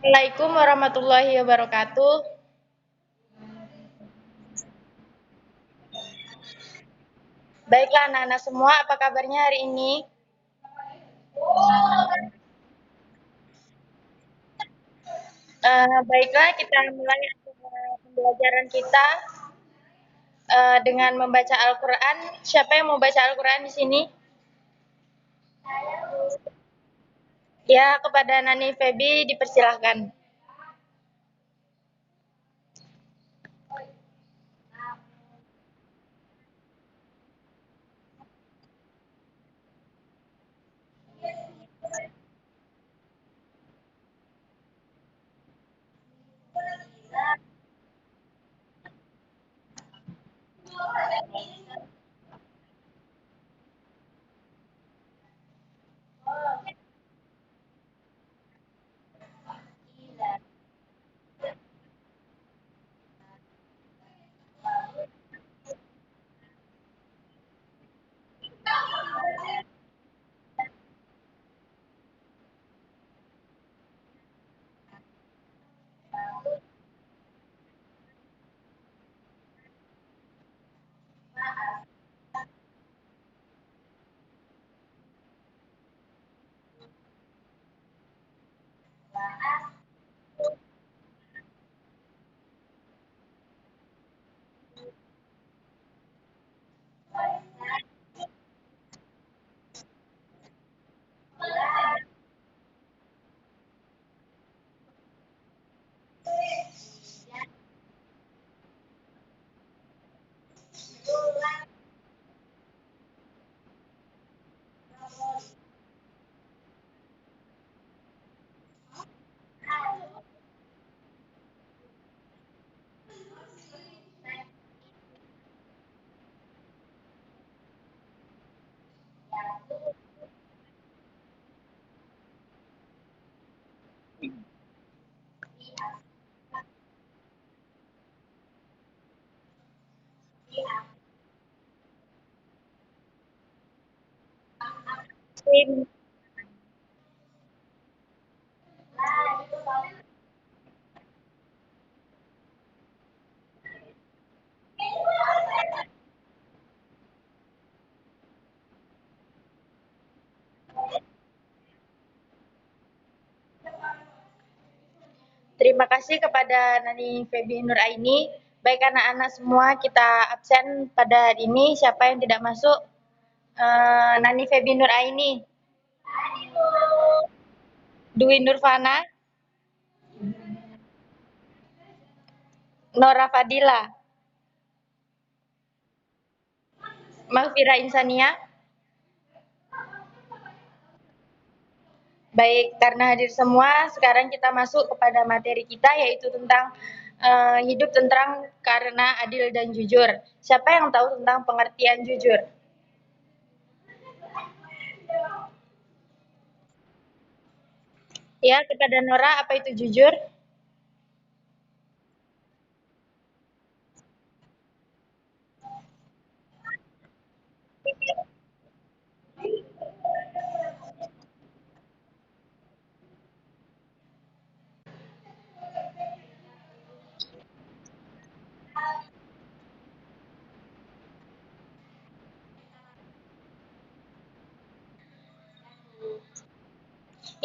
Assalamualaikum warahmatullahi wabarakatuh. Baiklah anak-anak semua, apa kabarnya hari ini? Baiklah, kita mulai pembelajaran kita dengan membaca Al-Quran. Siapa yang mau baca Al-Quran di sini? Ya, kepada Nani Febi dipersilahkan. Terima kasih kepada Nani Febi Nuraini. Baik anak-anak semua, kita absen pada hari ini. Siapa yang tidak masuk? Nani Febi Nuraini, Dwi Nurfana, Nora Fadila, Mahfira Insania. Baik, karena hadir semua, sekarang kita masuk kepada materi kita yaitu tentang hidup tentram karena adil dan jujur. Siapa yang tahu tentang pengertian jujur? Ya, kepada Nora, apa itu jujur?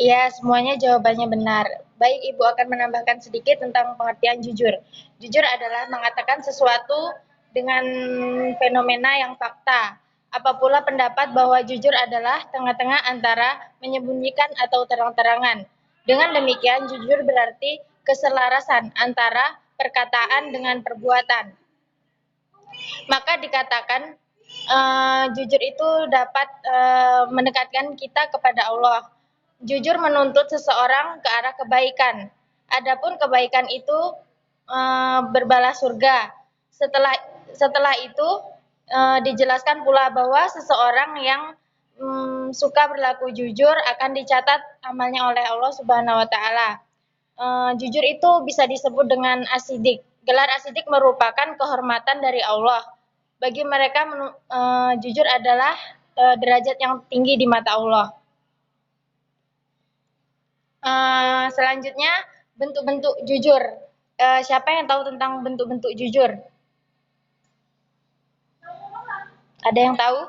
Iya, semuanya jawabannya benar. Baik, Ibu akan menambahkan sedikit tentang pengertian jujur. Jujur adalah mengatakan sesuatu dengan fenomena yang fakta. Apa pula pendapat bahwa jujur adalah tengah-tengah antara menyembunyikan atau terang-terangan. Dengan demikian, jujur berarti keselarasan antara perkataan dengan perbuatan. Maka dikatakan jujur itu dapat mendekatkan kita kepada Allah. Jujur menuntut seseorang ke arah kebaikan. Adapun kebaikan itu berbalas surga. Setelah itu dijelaskan pula bahwa seseorang yang suka berlaku jujur akan dicatat amalnya oleh Allah Subhanahu wa taala. Jujur itu bisa disebut dengan asidik. Gelar asidik merupakan kehormatan dari Allah. Bagi mereka jujur adalah derajat yang tinggi di mata Allah. Selanjutnya bentuk-bentuk jujur. Siapa yang tahu tentang bentuk-bentuk jujur? Ada yang tahu?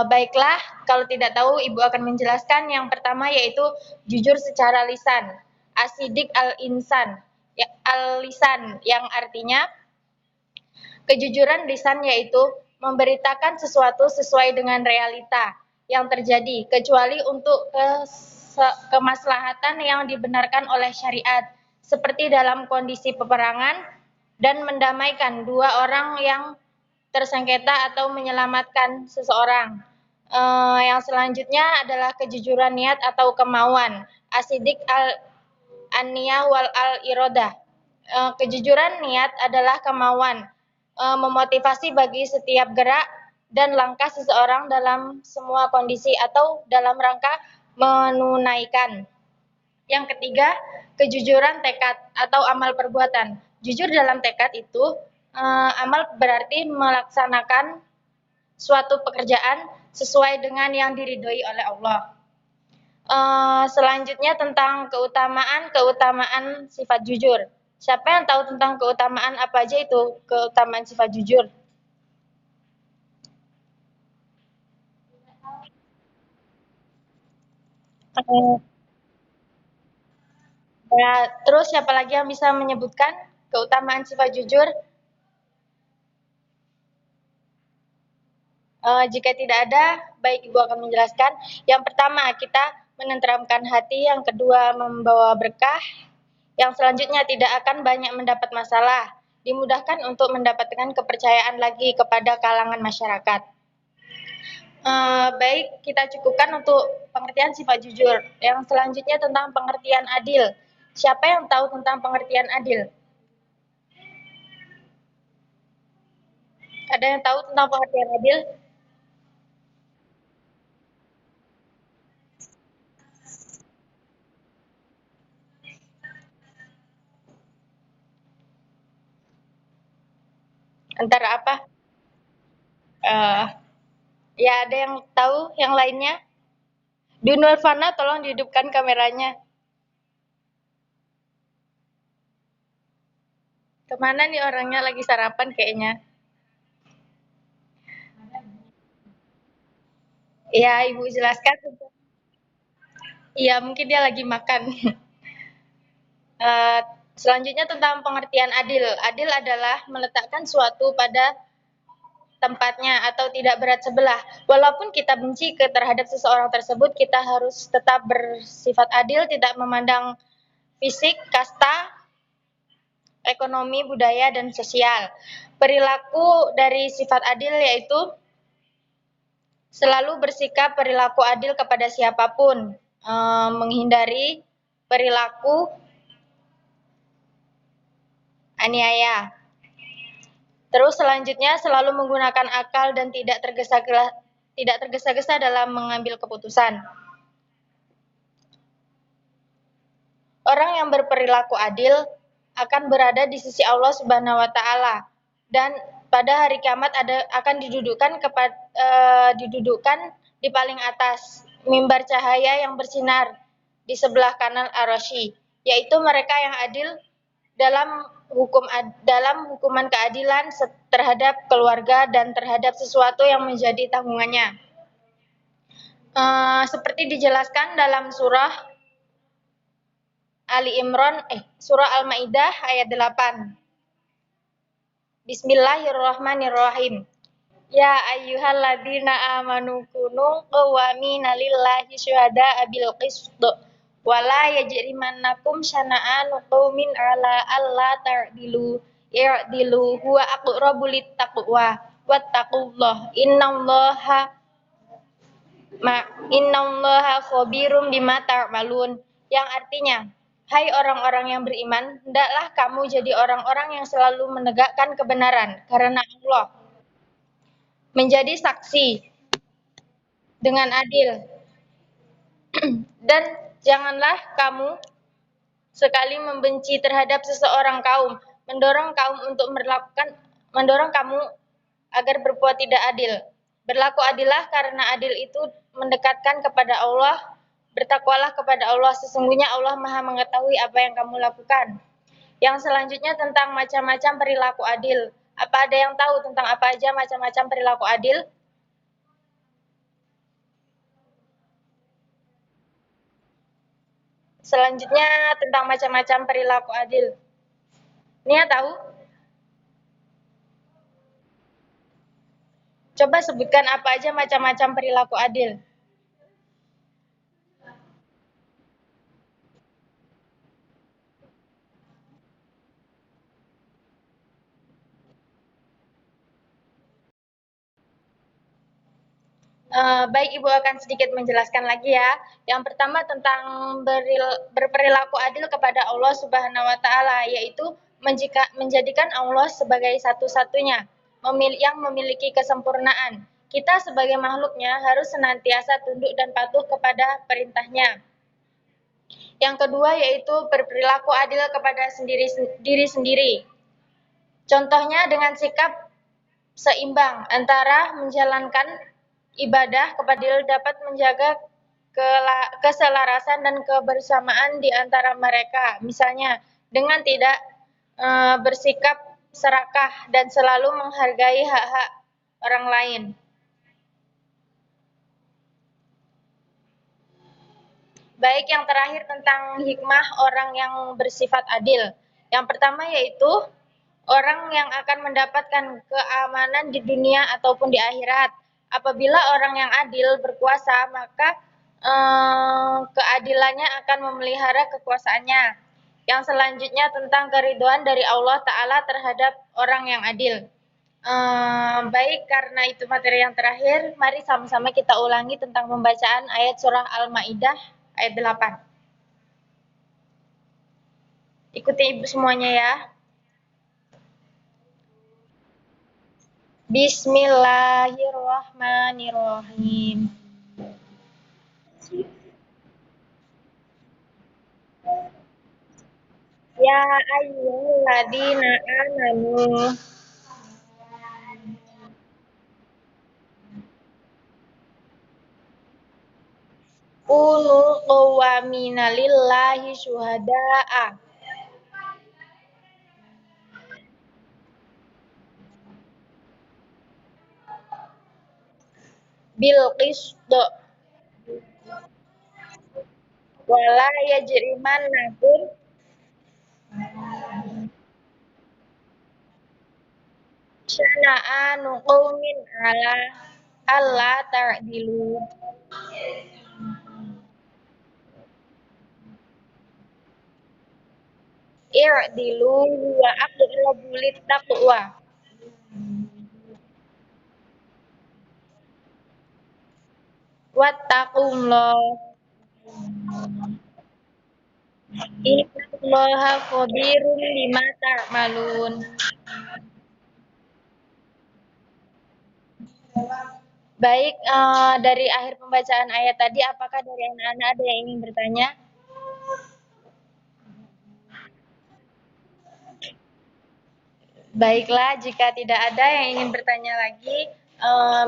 Baiklah, kalau tidak tahu Ibu akan menjelaskan. Yang pertama yaitu jujur secara lisan. Asidik al-insan, ya, al-lisan yang artinya kejujuran lisan yaitu memberitakan sesuatu sesuai dengan realita yang terjadi, kecuali untuk kemaslahatan yang dibenarkan oleh syariat, seperti dalam kondisi peperangan dan mendamaikan dua orang yang tersengketa atau menyelamatkan seseorang. Yang selanjutnya adalah kejujuran niat atau kemauan. Asidik an-niyah wal al-iradah. Kejujuran niat adalah kemauan, memotivasi bagi setiap gerak dan langkah seseorang dalam semua kondisi atau dalam rangka menunaikan. Yang ketiga, kejujuran tekad atau amal perbuatan. Jujur dalam tekad itu, amal berarti melaksanakan suatu pekerjaan sesuai dengan yang diridhoi oleh Allah. Selanjutnya tentang keutamaan sifat jujur. Siapa yang tahu tentang keutamaan apa aja itu keutamaan sifat jujur? Ya, terus siapa lagi yang bisa menyebutkan keutamaan sifat jujur? Jika tidak ada, baik Ibu akan menjelaskan. Yang pertama, kita menenteramkan hati. Yang kedua, membawa berkah. Yang selanjutnya, tidak akan banyak mendapat masalah. Dimudahkan untuk mendapatkan kepercayaan lagi kepada kalangan masyarakat. Baik, kita cukupkan untuk pengertian sifat jujur. Yang selanjutnya tentang pengertian adil. Siapa yang tahu tentang pengertian adil? Ada yang tahu tentang pengertian adil? Antara apa? Uh, ya, ada yang tahu yang lainnya? Dunulfana, tolong dihidupkan kameranya. Kemana nih orangnya, lagi sarapan kayaknya? Iya, Ibu jelaskan. Iya, mungkin dia lagi makan. Uh, Selanjutnya tentang pengertian adil. Adil adalah meletakkan suatu pada tempatnya atau tidak berat sebelah. Walaupun kita benci terhadap seseorang tersebut, kita harus tetap bersifat adil, tidak memandang fisik, kasta, ekonomi, budaya, dan sosial. Perilaku dari sifat adil yaitu selalu bersikap perilaku adil kepada siapapun, menghindari perilaku aniaya. Terus selanjutnya selalu menggunakan akal dan tidak tergesa-gesa dalam mengambil keputusan. Orang yang berperilaku adil akan berada di sisi Allah Subhanahu wa taala dan pada hari kiamat akan didudukkan di paling atas mimbar cahaya yang bersinar di sebelah kanan Ar-Rasy, yaitu mereka yang adil dalam hukuman keadilan terhadap keluarga dan terhadap sesuatu yang menjadi tanggungannya. Seperti dijelaskan dalam surah Al-Maidah ayat 8. Bismillahirrahmanirrahim. Ya ayyuhalladzina amanu kunu qawwamina lillahi syuhada'a bil qist wala yajrimannakum syana'anu qaumin ala alla ta'dilu i'dilu huwa aqrabu littaqwa wattaqullah innallaha khabirum bima ta'malun, yang artinya, hai orang-orang yang beriman, hendaklah kamu jadi orang-orang yang selalu menegakkan kebenaran karena Allah menjadi saksi dengan adil. Dan janganlah kamu sekali membenci terhadap seseorang kaum, mendorong kamu agar berbuat tidak adil. Berlaku adillah karena adil itu mendekatkan kepada Allah, Bertakwalah kepada Allah, sesungguhnya Allah Maha mengetahui apa yang kamu lakukan. Yang selanjutnya tentang macam-macam perilaku adil. Apa ada yang tahu tentang apa aja macam-macam perilaku adil? Selanjutnya tentang macam-macam perilaku adil. Nia tahu? Coba sebutkan apa aja macam-macam perilaku adil. Baik, Ibu akan sedikit menjelaskan lagi ya. Yang pertama tentang berperilaku adil kepada Allah Subhanahu wa taala, yaitu menjadikan Allah sebagai satu-satunya yang memiliki kesempurnaan. Kita sebagai makhluknya harus senantiasa tunduk dan patuh kepada perintahnya. Yang kedua yaitu berperilaku adil kepada diri sendiri. Contohnya dengan sikap seimbang antara menjalankan ibadah kepada adil dapat menjaga keselarasan dan kebersamaan di antara mereka. Misalnya dengan tidak bersikap serakah dan selalu menghargai hak-hak orang lain. Baik, yang terakhir tentang hikmah orang yang bersifat adil. Yang pertama yaitu orang yang akan mendapatkan keamanan di dunia ataupun di akhirat. Apabila orang yang adil berkuasa, maka keadilannya akan memelihara kekuasaannya. Yang selanjutnya tentang keridhaan dari Allah Ta'ala terhadap orang yang adil. Baik, karena itu materi yang terakhir, mari sama-sama kita ulangi tentang pembacaan ayat surah Al-Maidah ayat 8. Ikuti Ibu semuanya ya. Bismillahirrahmanirrahim. Ya ayyuhalladzina amanu kunu qawwamina lillahi syuhada'a bil qisd wala yajrimannakum syana'anu qaumin ala alla ta'dilu i'dilu wa aqrabu littaqwa wattaqullah innallaha khabirun bima ta'malun. Baik, dari akhir pembacaan ayat tadi, apakah dari anak-anak ada yang ingin bertanya? Baiklah, jika tidak ada yang ingin bertanya lagi,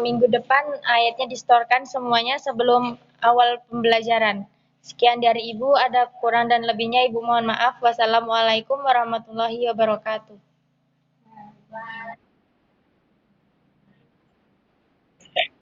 minggu depan ayatnya distorkan semuanya sebelum awal pembelajaran. Sekian dari Ibu, ada kurang dan lebihnya Ibu mohon maaf. Wassalamualaikum warahmatullahi wabarakatuh.